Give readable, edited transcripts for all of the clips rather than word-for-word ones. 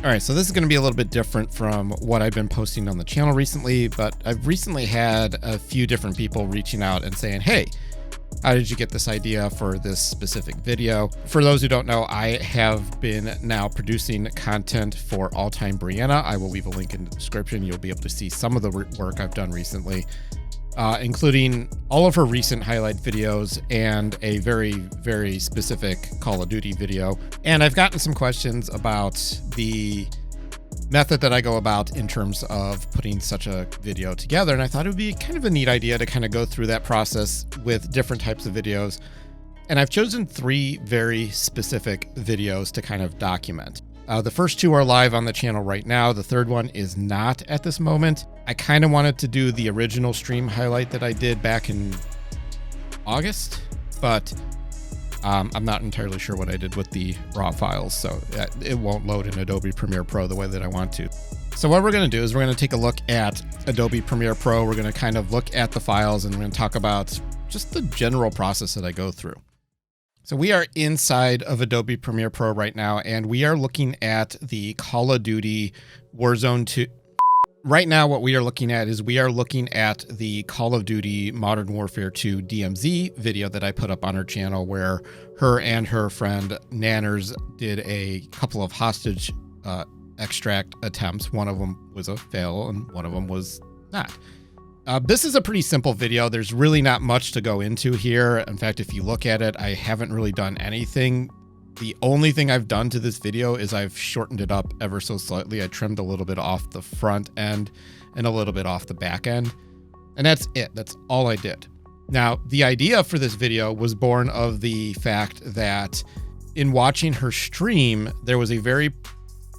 All right, so this is going to be a little bit different from what I've been posting on the channel recently, but I've recently had a few different people reaching out and saying, hey, how did you get this idea for this specific video? For those who don't know, I have been now producing content for All Time Brianna. I will leave a link in the description. You'll be able to see some of the work I've done recently, including all of her recent highlight videos and a very, very specific Call of Duty video. And I've gotten some questions about the method that I go about in terms of putting such a video together. And I thought it would be kind of a neat idea to kind of go through that process with different types of videos. And I've chosen 3 very specific videos to kind of document. The first 2 are live on the channel right now. The third one is not at this moment. I kind of wanted to do the original stream highlight that I did back in August, but I'm not entirely sure what I did with the raw files, so it won't load in Adobe Premiere Pro the way that I want to. So what we're going to do is we're going to take a look at Adobe Premiere Pro. We're going to kind of look at the files, and we're going to talk about just the general process that I go through. So we are inside of Adobe Premiere Pro right now, and we are looking at the Call of Duty Warzone 2. Right now, what we are looking at is we are looking at the Call of Duty Modern Warfare 2 DMZ video that I put up on her channel, where her and her friend Nanners did a couple of hostage extract attempts. One of them was a fail and one of them was not. This is a pretty simple video. There's really not much to go into here. In fact, if you look at it, I haven't really done anything. The only thing I've done to this video is I've shortened it up ever so slightly. I trimmed a little bit off the front end and a little bit off the back end. And that's it. That's all I did. Now, the idea for this video was born of the fact that in watching her stream, there was a very,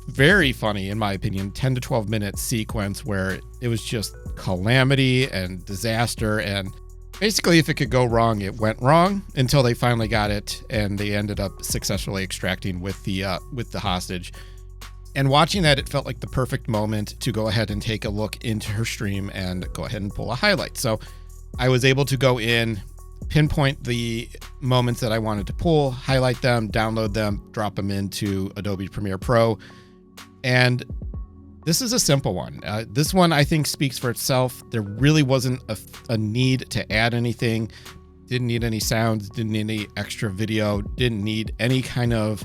very funny, in my opinion, 10 to 12 minute sequence where it was just calamity and disaster, and basically if it could go wrong, it went wrong until they finally got it and they ended up successfully extracting with the hostage. And watching that, it felt like the perfect moment to go ahead and take a look into her stream and go ahead and pull a highlight. So I was able to go in, pinpoint the moments that I wanted to pull, highlight them, download them, drop them into Adobe Premiere Pro. And this is a simple one. This one I think speaks for itself. There really wasn't a need to add anything. Didn't need any sounds, didn't need any extra video, didn't need any kind of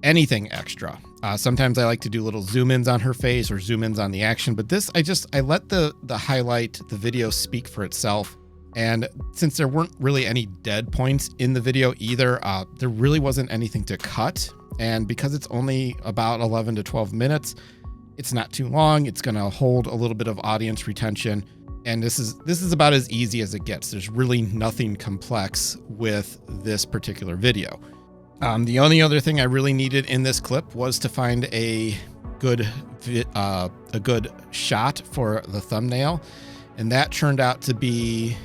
anything extra. Sometimes I like to do little zoom ins on her face or zoom ins on the action, but this, I let the highlight, the video speak for itself. And since there weren't really any dead points in the video either, there really wasn't anything to cut. And because it's only about 11 to 12 minutes, it's not too long. It's going to hold a little bit of audience retention. And this is about as easy as it gets. There's really nothing complex with this particular video. The only other thing I really needed in this clip was to find a good shot for the thumbnail. And that turned out to be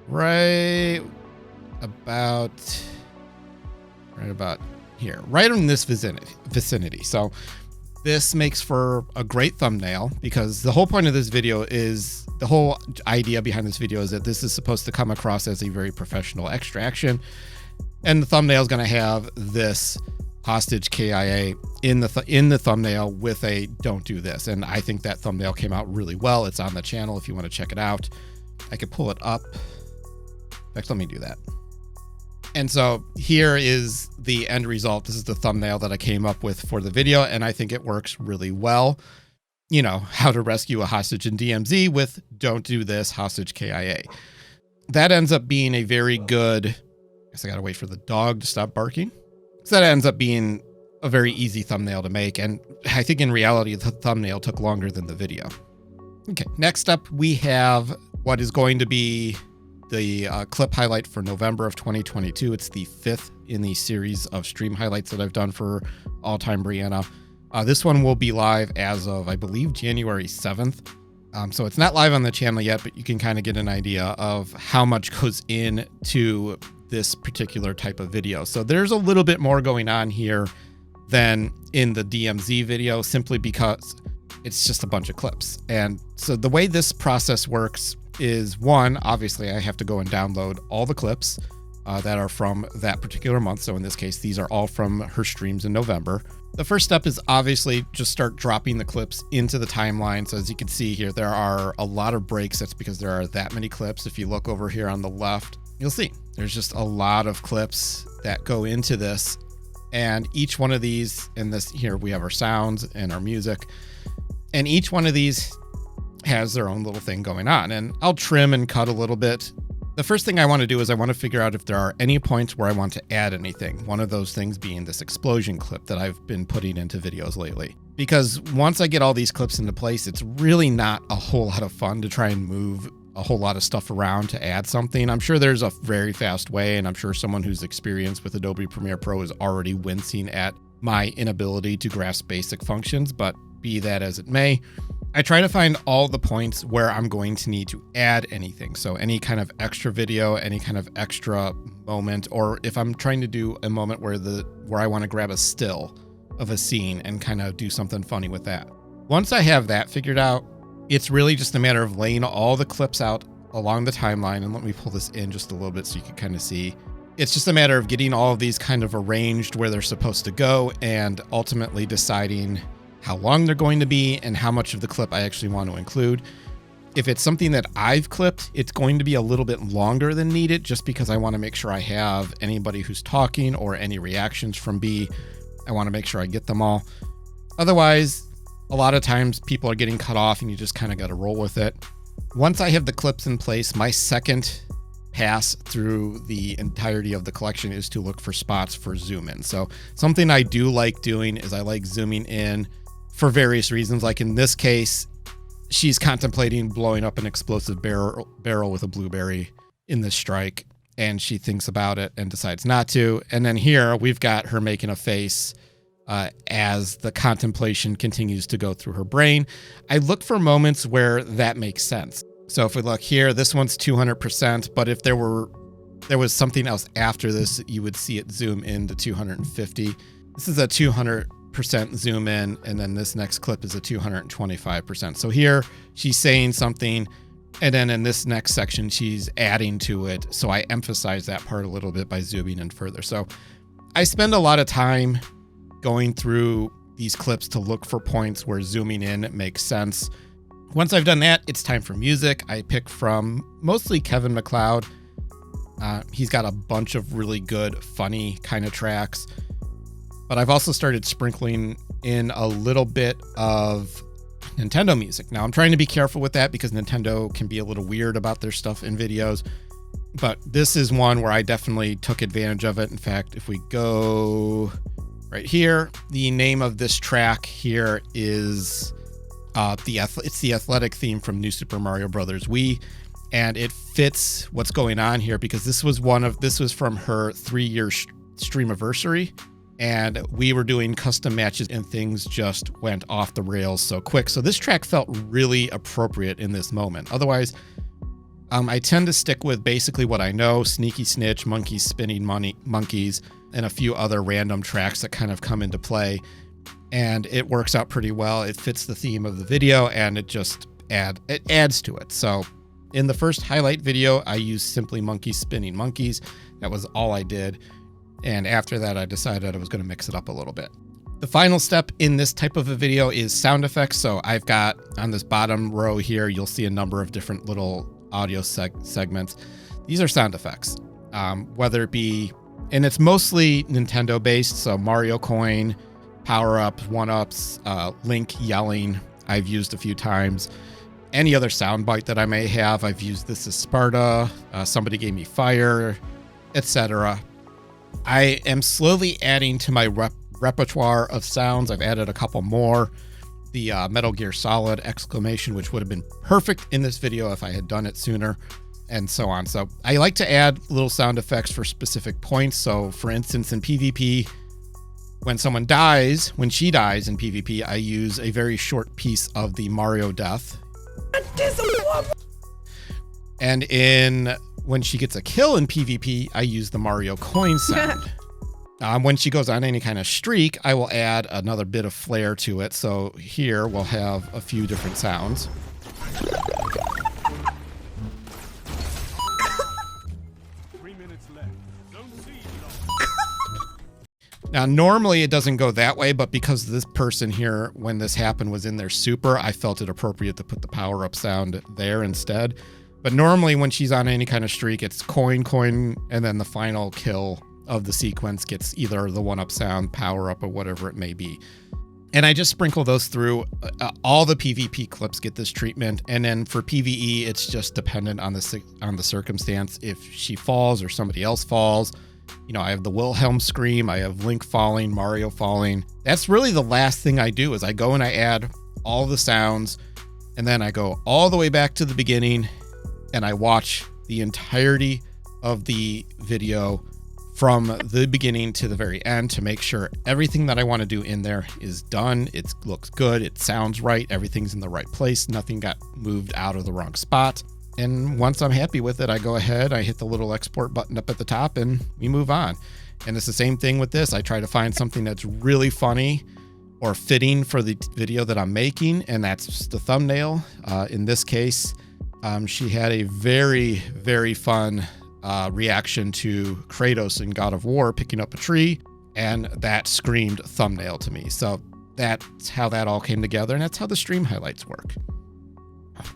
right about here, right in this vicinity. So this makes for a great thumbnail because the whole point of this video is, the whole idea behind this video is that this is supposed to come across as a very professional extraction. And the thumbnail is going to have this hostage KIA in the thumbnail with a don't do this. And I think that thumbnail came out really well. It's on the channel if you want to check it out. I could pull it up. In fact, let me do that. And so here is the end result. This is the thumbnail that I came up with for the video, and I think it works really well. You know, how to rescue a hostage in DMZ with don't do this hostage KIA. That ends up being a very good, I guess I gotta wait for the dog to stop barking. So that ends up being a very easy thumbnail to make. And I think in reality, the thumbnail took longer than the video. Okay, next up we have what is going to be the clip highlight for November of 2022. It's the 5th in the series of stream highlights that I've done for All Time Brianna. This one will be live as of, I believe, January 7th. So it's not live on the channel yet, but you can kind of get an idea of how much goes into this particular type of video. So there's a little bit more going on here than in the DMZ video, simply because it's just a bunch of clips. And so the way this process works is, one, obviously I have to go and download all the clips. that are from that particular month. So in this case, these are all from her streams in November. The first step is obviously just start dropping the clips into the timeline. So as you can see here, there are a lot of breaks. That's because there are that many clips. If you look over here on the left, you'll see there's just a lot of clips that go into this. And each one of these, in this here, we have our sounds and our music. And each one of these has their own little thing going on. And I'll trim and cut a little bit. The first thing I want to do is I want to figure out if there are any points where I want to add anything. One of those things being this explosion clip that I've been putting into videos lately. Because once I get all these clips into place, it's really not a whole lot of fun to try and move a whole lot of stuff around to add something. I'm sure there's a very fast way, and I'm sure someone who's experienced with Adobe Premiere Pro is already wincing at my inability to grasp basic functions, but be that as it may, I try to find all the points where I'm going to need to add anything. So any kind of extra video, any kind of extra moment, or if I'm trying to do a moment where I want to grab a still of a scene and kind of do something funny with that. Once I have that figured out, it's really just a matter of laying all the clips out along the timeline. And let me pull this in just a little bit so you can kind of see. It's just a matter of getting all of these kind of arranged where they're supposed to go and ultimately deciding how long they're going to be and how much of the clip I actually want to include. If it's something that I've clipped, it's going to be a little bit longer than needed just because I want to make sure I have anybody who's talking or any reactions from B. I want to make sure I get them all. Otherwise, a lot of times people are getting cut off and you just kind of got to roll with it. Once I have the clips in place, my second pass through the entirety of the collection is to look for spots for zoom in. So something I do like doing is I like zooming in for various reasons. Like in this case, she's contemplating blowing up an explosive barrel with a blueberry in this strike, and she thinks about it and decides not to. And then here we've got her making a face as the contemplation continues to go through her brain. I look for moments where that makes sense. So if we look here, this one's 200%, but if there was something else after this, you would see it zoom in to 250. This is a 200% zoom in, and then this next clip is a 225%. So here she's saying something, and then in this next section, she's adding to it. So I emphasize that part a little bit by zooming in further. So I spend a lot of time going through these clips to look for points where zooming in makes sense. Once I've done that, it's time for music. I pick from mostly Kevin MacLeod. He's got a bunch of really good, funny kind of tracks. But I've also started sprinkling in a little bit of Nintendo music. Now, I'm trying to be careful with that because Nintendo can be a little weird about their stuff in videos. But this is one where I definitely took advantage of it. In fact, if we go right here, the name of this track here is it's the athletic theme from New Super Mario Brothers Wii, and it fits what's going on here because this was from her 3-year streamiversary, and we were doing custom matches and things just went off the rails so quick. So this track felt really appropriate in this moment. Otherwise, I tend to stick with basically what I know: Sneaky Snitch, Monkeys Spinning Monkeys, and a few other random tracks that kind of come into play. And it works out pretty well. It fits the theme of the video, and it just adds to it. So in the first highlight video, I used simply Monkeys Spinning Monkeys. That was all I did. And after that, I decided I was going to mix it up a little bit. The final step in this type of a video is sound effects. So I've got on this bottom row here, you'll see a number of different little audio segments. These are sound effects, whether it be, and it's mostly Nintendo based. So Mario coin, power-ups, one-ups, Link yelling, I've used a few times. Any other soundbite that I may have, I've used This Is Sparta, Somebody Gave Me Fire, etc. I am slowly adding to my repertoire of sounds. I've added a couple more. The Metal Gear Solid exclamation, which would have been perfect in this video if I had done it sooner, and so on. So I like to add little sound effects for specific points. So for instance, in PvP, when she dies in PvP, I use a very short piece of the Mario death. And when she gets a kill in PvP, I use the Mario coin sound. When she goes on any kind of streak, I will add another bit of flair to it. So here we'll have a few different sounds. Now, normally it doesn't go that way, but because this person here, when this happened, was in their super, I felt it appropriate to put the power-up sound there instead. But normally when she's on any kind of streak, it's coin, and then the final kill of the sequence gets either the one-up sound, power-up, or whatever it may be. And I just sprinkle those through. All the PvP clips get this treatment. And then for PvE, it's just dependent on the circumstance. If she falls or somebody else falls, you know, I have the Wilhelm scream, I have Link falling, Mario falling. That's really the last thing I do is I go and I add all the sounds, and then I go all the way back to the beginning and I watch the entirety of the video from the beginning to the very end to make sure everything that I want to do in there is done. It looks good. It sounds right. Everything's in the right place. Nothing got moved out of the wrong spot. And once I'm happy with it, I go ahead, I hit the little export button up at the top, and we move on. And it's the same thing with this. I try to find something that's really funny or fitting for the video that I'm making, and that's the thumbnail. In this case, she had a very, very fun reaction to Kratos in God of War picking up a tree, and that screamed thumbnail to me. So that's how that all came together, and that's how the stream highlights work.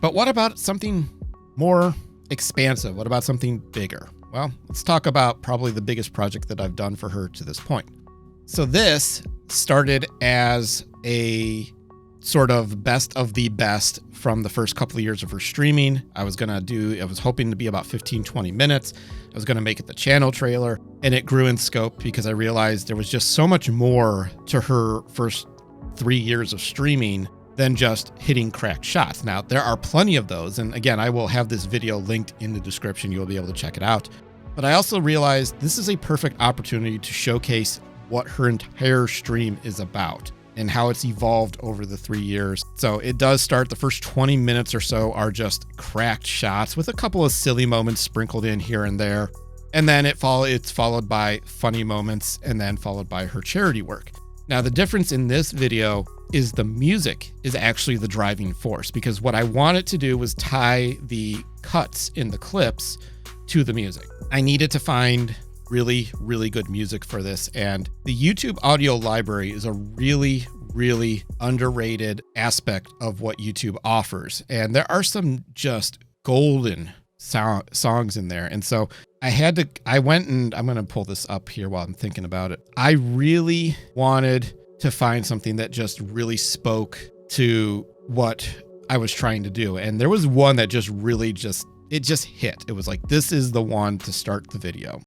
But what about something more expansive? What about something bigger? Well, let's talk about probably the biggest project that I've done for her to this point. So this started as a sort of best of the best from the first couple of years of her streaming. I was hoping to be about 15-20 minutes. I was going to make it the channel trailer, and it grew in scope because I realized there was just so much more to her first 3 years of streaming than just hitting cracked shots. Now, there are plenty of those, and again, I will have this video linked in the description. You'll be able to check it out. But I also realized this is a perfect opportunity to showcase what her entire stream is about and how it's evolved over the 3 years. So it does start, the first 20 minutes or so are just cracked shots with a couple of silly moments sprinkled in here and there. And then it's followed by funny moments, and then followed by her charity work. Now, the difference in this video is the music is actually the driving force, because what I wanted to do was tie the cuts in the clips to the music. I needed to find really, really good music for this, and the YouTube audio library is a really, really underrated aspect of what YouTube offers. And there are some just golden songs in there. And so I went and I'm going to pull this up here while I'm thinking about it. I really wanted to find something that just really spoke to what I was trying to do. And there was one that just really it just hit. It was like, this is the one to start the video.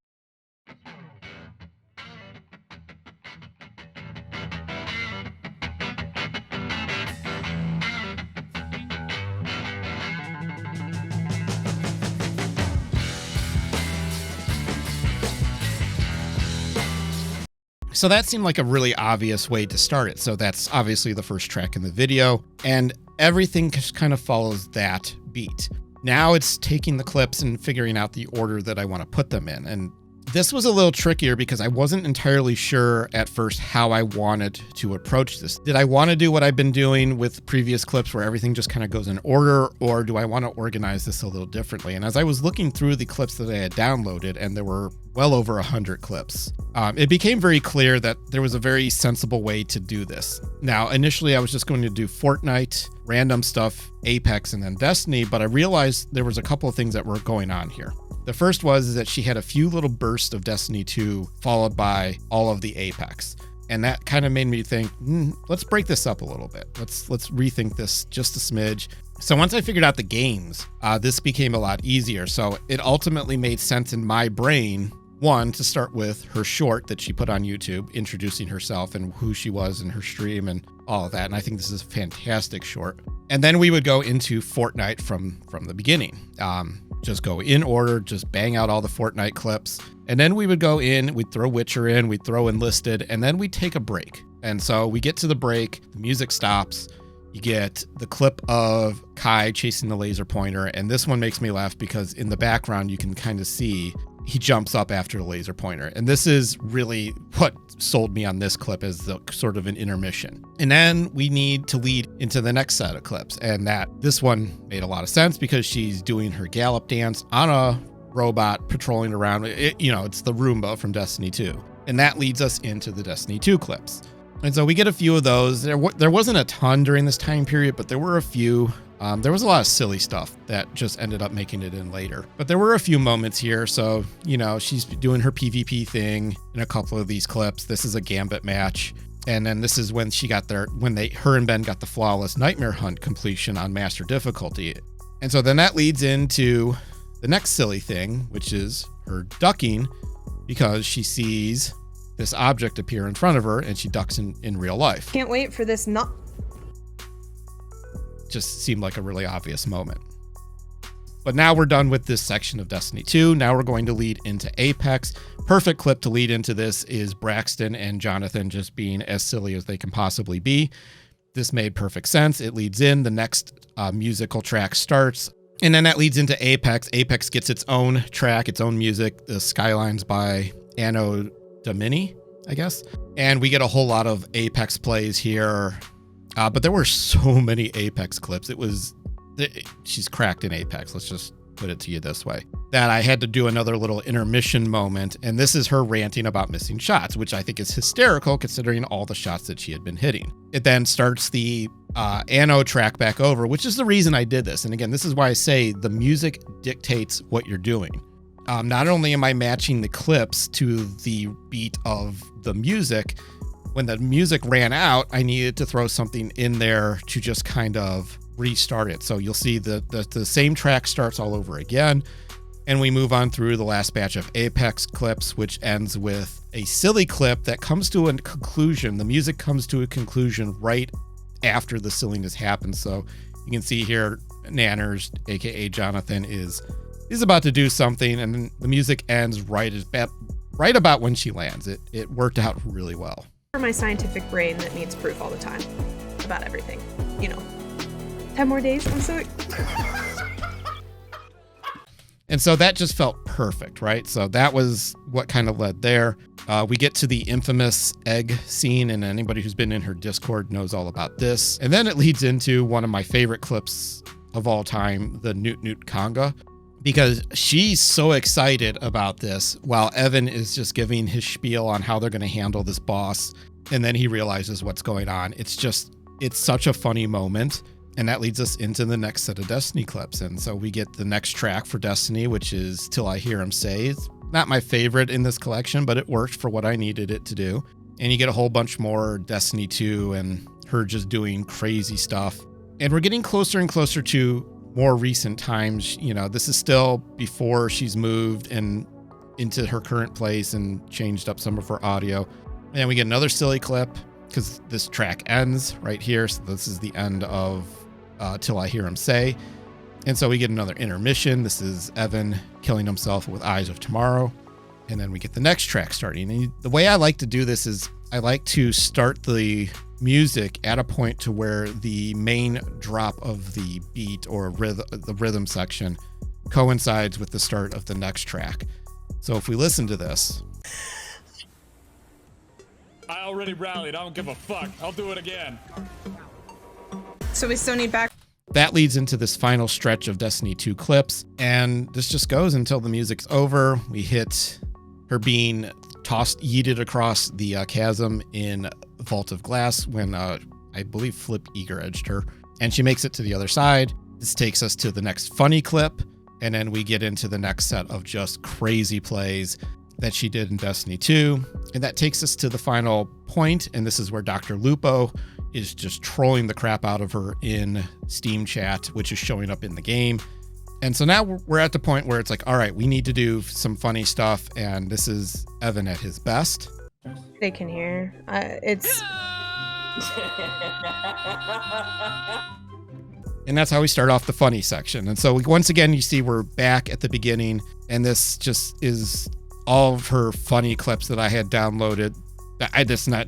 So that seemed like a really obvious way to start it. So that's obviously the first track in the video, and everything just kind of follows that beat. Now it's taking the clips and figuring out the order that I want to put them in. And this was a little trickier because I wasn't entirely sure at first how I wanted to approach this. Did I want to do what I've been doing with previous clips where everything just kind of goes in order, or do I want to organize this a little differently? And as I was looking through the clips that I had downloaded, and there were well over 100 clips, it became very clear that there was a very sensible way to do this. Now, initially I was just going to do Fortnite, random stuff, Apex, and then Destiny, but I realized there was a couple of things that were going on here. The first was that she had a few little bursts of Destiny 2 followed by all of the Apex. And that kind of made me think, let's break this up a little bit. Let's rethink this just a smidge. So once I figured out the games, this became a lot easier. So it ultimately made sense in my brain, one, to start with her short that she put on YouTube, introducing herself and who she was in her stream and all of that. And I think this is a fantastic short. And then we would go into Fortnite from the beginning. Just go in order, just bang out all the Fortnite clips. And then we would go in, we'd throw Witcher in, we'd throw Enlisted, and then we'd take a break. And so we get to the break, the music stops, you get the clip of Kai chasing the laser pointer. And this one makes me laugh because in the background, you can kind of see he jumps up after the laser pointer. And this is really what sold me on this clip as the sort of an intermission. And then we need to lead into the next set of clips. And this one made a lot of sense because she's doing her gallop dance on a robot patrolling around. It's the Roomba from Destiny 2. And that leads us into the Destiny 2 clips. And so we get a few of those. There wasn't a ton during this time period, but there were a few. There was a lot of silly stuff that just ended up making it in later. But there were a few moments here. So, she's doing her PvP thing in a couple of these clips. This is a Gambit match. And then this is when her and Ben got the flawless Nightmare Hunt completion on Master difficulty. And so then that leads into the next silly thing, which is her ducking, because she sees this object appear in front of her and she ducks in real life. Can't wait for this Just seemed like a really obvious moment. But now we're done with this section of Destiny 2. Now we're going to lead into Apex. Perfect clip to lead into this is Braxton and Jonathan just being as silly as they can possibly be. This made perfect sense. It leads in. The next musical track starts. And then that leads into Apex. Apex gets its own track, its own music. The Skylines by Anno Domini, I guess. And we get a whole lot of Apex plays here. But there were so many Apex clips. She's cracked in Apex. Let's just put it to you this way. That I had to do another little intermission moment. And this is her ranting about missing shots, which I think is hysterical considering all the shots that she had been hitting. It then starts the Anno track back over, which is the reason I did this. And again, this is why I say the music dictates what you're doing. Not only am I matching the clips to the beat of the music, when the music ran out, I needed to throw something in there to just kind of restart it. So you'll see the same track starts all over again. And we move on through the last batch of Apex clips, which ends with a silly clip that comes to a conclusion. The music comes to a conclusion right after the silliness happens. So you can see here, Nanners, aka Jonathan, is about to do something, and then the music ends right about when she lands. It worked out really well. For my scientific brain that needs proof all the time about everything, 10 more days. I'm so. And so that just felt perfect, right? So that was what kind of led there. We get to the infamous egg scene, and anybody who's been in her Discord knows all about this. And then it leads into one of my favorite clips of all time, the Newt Newt Conga, because she's so excited about this while Evan is just giving his spiel on how they're going to handle this boss. And then he realizes what's going on. It's such a funny moment. And that leads us into the next set of Destiny clips. And so we get the next track for Destiny, which is Till I Hear Him Say. It's not my favorite in this collection, but it worked for what I needed it to do. And you get a whole bunch more Destiny 2 and her just doing crazy stuff. And we're getting closer and closer to more recent times. This is still before she's moved and into her current place and changed up some of her audio. And we get another silly clip because this track ends right here. So this is the end of Till I Hear Him Say. And so we get another intermission. This is Evan killing himself with Eyes of Tomorrow. And then we get the next track starting. And the way I like to do this is I like to start the music at a point to where the main drop of the beat or the rhythm section coincides with the start of the next track. So if we listen to this. I already rallied. I don't give a fuck. I'll do it again. So we still need back. That leads into this final stretch of Destiny 2 clips. And this just goes until the music's over. We hit her being yeeted across the chasm in Vault of Glass when I believe Flip Eager edged her. And she makes it to the other side. This takes us to the next funny clip. And then we get into the next set of just crazy plays that she did in Destiny 2. And that takes us to the final point, and this is where Dr. Lupo is just trolling the crap out of her in Steam chat, which is showing up in the game. And so now we're at the point where it's like, all right, we need to do some funny stuff, and this is Evan at his best. They can hear. It's... And that's how we start off the funny section. And so once again, you see we're back at the beginning, and this just is all of her funny clips that I had downloaded.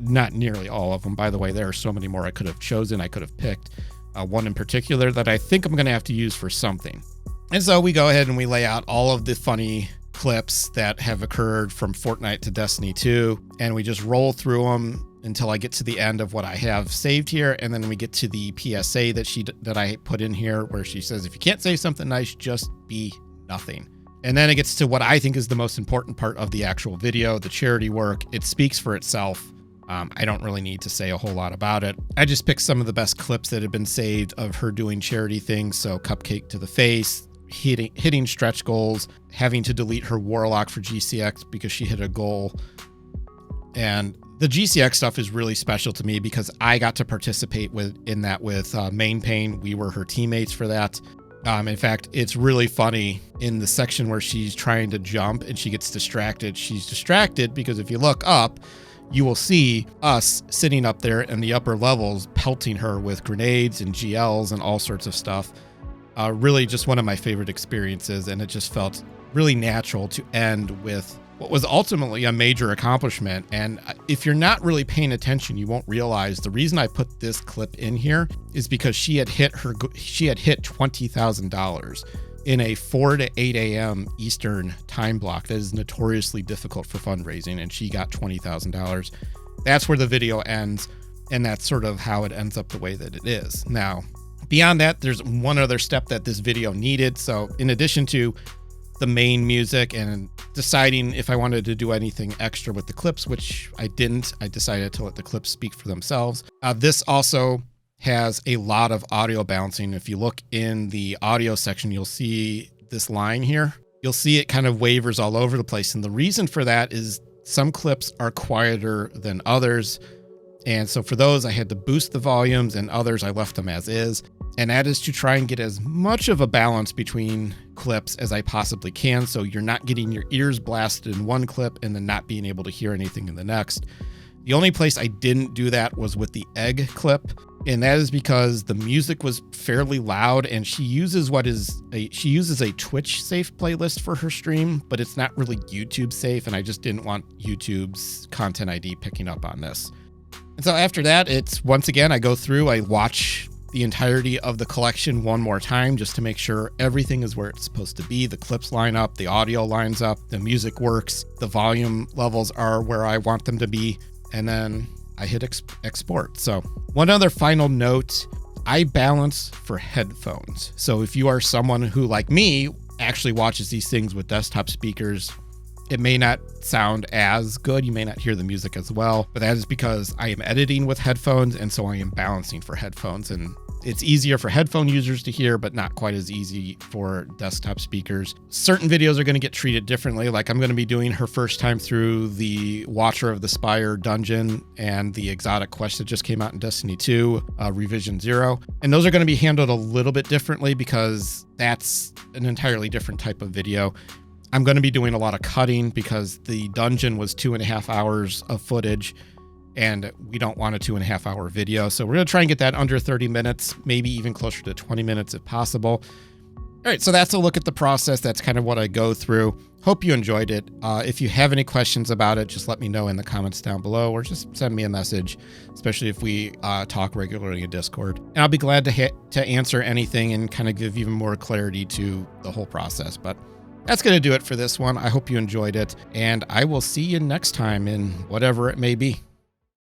Not nearly all of them, by the way. There are so many more I could have chosen. I could have picked one in particular that I think I'm going to have to use for something. And so we go ahead and we lay out all of the funny clips that have occurred from Fortnite to Destiny 2, and we just roll through them until I get to the end of what I have saved here, and then we get to the PSA that I put in here where she says, if you can't say something nice, just be nothing. And then it gets to what I think is the most important part of the actual video, the charity work. It speaks for itself. I don't really need to say a whole lot about it. I just picked some of the best clips that have been saved of her doing charity things. So cupcake to the face, hitting stretch goals, having to delete her Warlock for GCX because she hit a goal. And the GCX stuff is really special to me because I got to participate in that with Main Pain. We were her teammates for that. In fact, it's really funny in the section where she's trying to jump and she gets distracted. She's distracted because if you look up, you will see us sitting up there in the upper levels pelting her with grenades and GLs and all sorts of stuff. Really just one of my favorite experiences, and it just felt really natural to end with what was ultimately a major accomplishment. And if you're not really paying attention, you won't realize the reason I put this clip in here is because she had hit $20,000 in a 4 to 8 a.m. Eastern time block that is notoriously difficult for fundraising, and she got $20,000. That's where the video ends, and that's sort of how it ends up the way that it is. Now, beyond that, there's one other step that this video needed. So in addition to the main music and deciding if I wanted to do anything extra with the clips, which I didn't, I decided to let the clips speak for themselves. This also has a lot of audio balancing. If you look in the audio section, you'll see this line here. You'll see it kind of wavers all over the place. And the reason for that is some clips are quieter than others. And so for those, I had to boost the volumes, and others I left them as is. And that is to try and get as much of a balance between clips as I possibly can, so you're not getting your ears blasted in one clip and then not being able to hear anything in the next. The only place I didn't do that was with the egg clip, and that is because the music was fairly loud, and she uses a Twitch safe playlist for her stream, but it's not really YouTube safe, and I just didn't want YouTube's content ID picking up on this. And so after that, it's once again, I go through, I watch the entirety of the collection one more time just to make sure everything is where it's supposed to be. The clips line up, the audio lines up, the music works, the volume levels are where I want them to be, and then I hit export. So one other final note, I balance for headphones. So if you are someone who, like me, actually watches these things with desktop speakers, it may not sound as good. You may not hear the music as well, but that is because I am editing with headphones, and so I am balancing for headphones. And it's easier for headphone users to hear, but not quite as easy for desktop speakers. Certain videos are going to get treated differently. Like I'm going to be doing her first time through the Watcher of the Spire dungeon and the exotic quest that just came out in Destiny 2, Revision 0. And those are going to be handled a little bit differently because that's an entirely different type of video. I'm going to be doing a lot of cutting because the dungeon was 2.5 hours of footage, and we don't want a 2.5 hour video. So we're going to try and get that under 30 minutes, maybe even closer to 20 minutes if possible. All right, so that's a look at the process. That's kind of what I go through. Hope you enjoyed it. If you have any questions about it, just let me know in the comments down below, or just send me a message, especially if we talk regularly in Discord. And I'll be glad to answer anything and kind of give even more clarity to the whole process. But that's going to do it for this one. I hope you enjoyed it, and I will see you next time in whatever it may be.